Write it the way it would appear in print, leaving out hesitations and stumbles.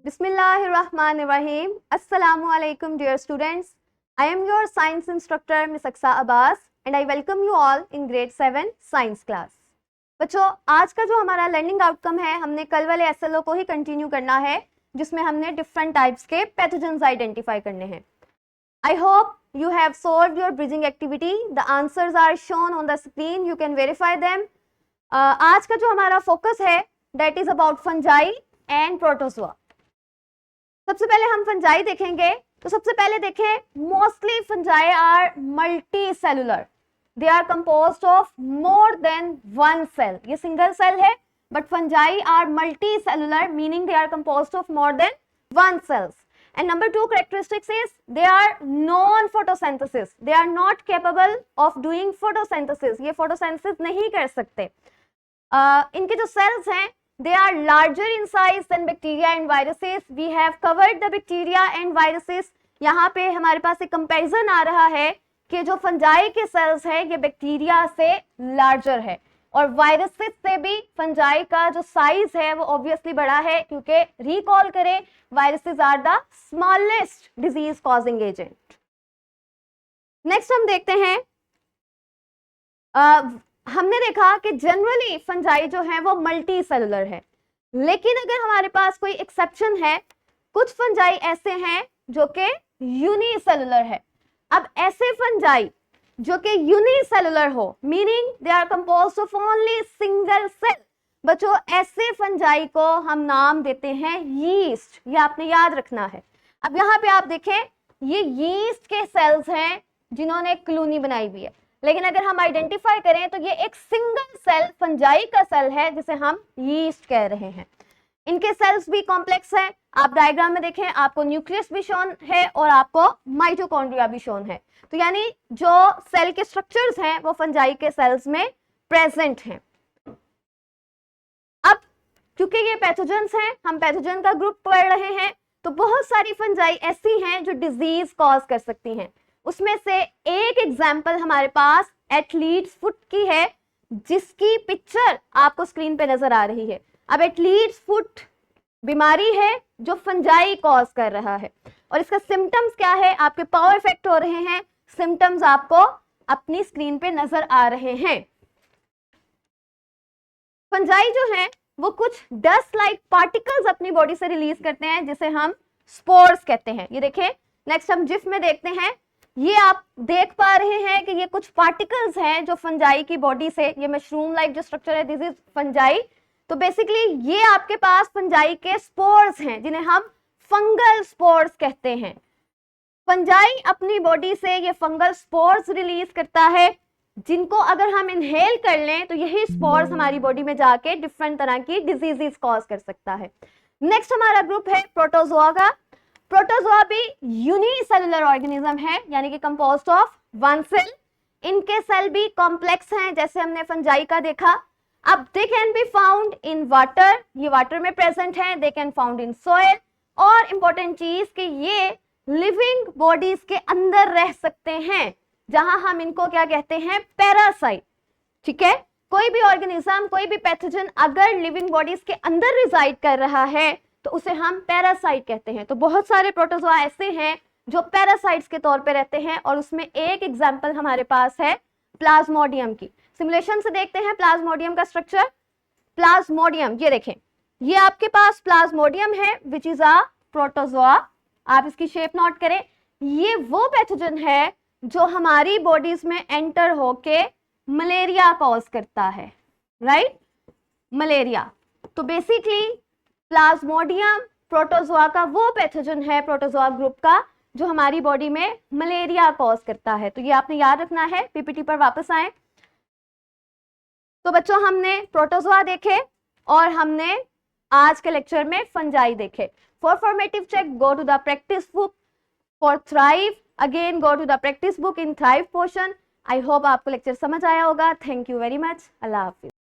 Bismillahirrahmanirrahim. Assalamualaikum dear students. I am your science instructor Miss Aksa Abbas and I welcome you all in grade 7 science class. बच्चों, आज का जो हमारा learning outcome है, हमने कल वाले SLO को ही कंटिन्यू करना है जिसमें हमने डिफरेंट टाइप्स के पैथोजेंस आइडेंटिफाई करने हैं. I hope you have solved your bridging activity. The answers are shown on the screen. You can verify them. आज का जो हमारा फोकस है that is about fungi and protozoa. सबसे पहले हम फंजाई देखेंगे. तो सबसे पहले देखें, mostly fungi are multi cellular. They are composed of more than one cell. ये सिंगल सेल है, but fungi are multi cellular, meaning they are composed of more than one cells. And number 2 characteristics is they are non-photosynthesis. They are not capable of doing photosynthesis. ये photosynthesis नहीं कर सकते. इनके जो cells हैं, they are larger in size than bacteria and viruses. We have covered the bacteria and viruses. यहाँ पे हमारे पास एक comparison आ रहा है कि जो फंजाई के cells हैं ये बैक्टीरिया से larger है और वायरसेस से भी फंजाई का जो साइज है वो ऑब्वियसली बड़ा है, क्योंकि रिकॉल करें viruses are the smallest disease causing agent. Next हम देखते हैं, हमने देखा कि जनरली फंजाई जो है वो मल्टी सेलुलर है, लेकिन अगर हमारे पास कोई एक्सेप्शन है, कुछ फंजाई ऐसे हैं जो कि यूनिसेलुलर है. अब ऐसे फंजाई जो कि यूनिसेलुलर हो, meaning they are composed of only single cell, बच्चों ऐसे फंजाई को हम नाम देते हैं यीस्ट. ये आपने याद रखना है. अब यहाँ पे आप देखें, ये यीस्ट के सेल्स हैं जिन्होंने कॉलोनी बनाई हुई है, लेकिन अगर हम आइडेंटिफाई करें तो ये एक सिंगल सेल फंजाई का सेल है जिसे हम यीस्ट कह रहे हैं. इनके सेल्स भी कॉम्प्लेक्स हैं. आप डायग्राम में देखें, आपको न्यूक्लियस भी शोन है और आपको माइटोकॉन्ड्रिया भी शोन है. तो यानी जो सेल के स्ट्रक्चर्स हैं वो फंजाई के सेल्स में प्रेजेंट हैं. अब क्योंकि ये पैथोजेंस हैं, हम पैथोजन का ग्रुप पढ़ रहे हैं, तो बहुत सारी फंजाई ऐसी हैं जो डिजीज कॉज कर सकती हैं. उसमें से एक एग्जाम्पल हमारे पास एथलीट्स फुट की है, जिसकी पिक्चर आपको स्क्रीन पे नजर आ रही है. अब एथलीट्स फुट बीमारी है जो फंजाई कॉज कर रहा है और इसका सिम्टम्स क्या है, आपके पावर इफेक्ट हो रहे हैं. सिम्टम्स आपको अपनी स्क्रीन पे नजर आ रहे हैं. फंजाई जो है वो कुछ डस्ट लाइक पार्टिकल्स अपनी बॉडी से रिलीज करते हैं जिसे हम स्पोर्स कहते हैं. ये देखें, नेक्स्ट हम जिफ में देखते हैं, ये आप देख पा रहे हैं कि ये कुछ पार्टिकल्स हैं जो फंजाई की बॉडी से, ये मशरूम लाइक जो स्ट्रक्चर है, दिस इज फंजाई. तो बेसिकली ये आपके पास फंजाई के स्पोर्स हैं जिन्हें हम फंगल स्पोर्स कहते हैं. फंजाई अपनी बॉडी से ये फंगल स्पोर्स रिलीज करता है, जिनको अगर हम इनहेल कर लें तो यही स्पोर्स हमारी बॉडी में जाके डिफरेंट तरह की डिजीजेस कॉज कर सकता है. नेक्स्ट हमारा ग्रुप है प्रोटोजोआ का. प्रोटोजोआ भी यूनिसेलुलर ऑर्गेनिज्म है, यानी कि कंपोज्ड ऑफ वन सेल. इनके सेल भी कॉम्प्लेक्स हैं जैसे हमने फंजाई का देखा. अब they can be found in water, ये वाटर में प्रेजेंट है. They can found in soil, और इंपॉर्टेंट चीज कि ये लिविंग बॉडीज के अंदर रह सकते हैं, जहां हम इनको क्या कहते हैं, पैरासाइट. ठीक है, कोई भी ऑर्गेनिज्म, कोई भी पैथोजन अगर लिविंग बॉडीज के अंदर रिजाइड कर रहा है तो उसे हम पैरासाइट कहते हैं. तो बहुत सारे प्रोटोजोआ ऐसे हैं जो पैरासाइट्स के तौर पे रहते हैं और उसमें एक एग्जांपल हमारे पास है प्लाज्मोडियम की. सिमुलेशन से देखते हैं प्लाज्मोडियम का स्ट्रक्चर. प्लाज्मोडियम, ये देखें, ये आपके पास प्लाज्मोडियम है विच इज अ प्रोटोजोआ. आप इसकी शेप नोट करें. ये वो पैथोजन है जो हमारी बॉडीज में एंटर होके मलेरिया कॉज करता है, राइट, मलेरिया. तो बेसिकली प्लाज्मोडियम प्रोटोजोआ का वो पैथोजन है प्रोटोजोआ ग्रुप का जो हमारी बॉडी में मलेरिया कॉज करता है. तो ये आपने याद रखना है. पीपीटी पर वापस आए. तो बच्चों, हमने प्रोटोजोआ देखे और हमने आज के लेक्चर में फंजाई देखे. For formative check go to the practice book. For thrive again go to the practice book in thrive portion. I hope आपको लेक्चर समझ आया होगा. Thank you very much. अल्लाह हाफिज.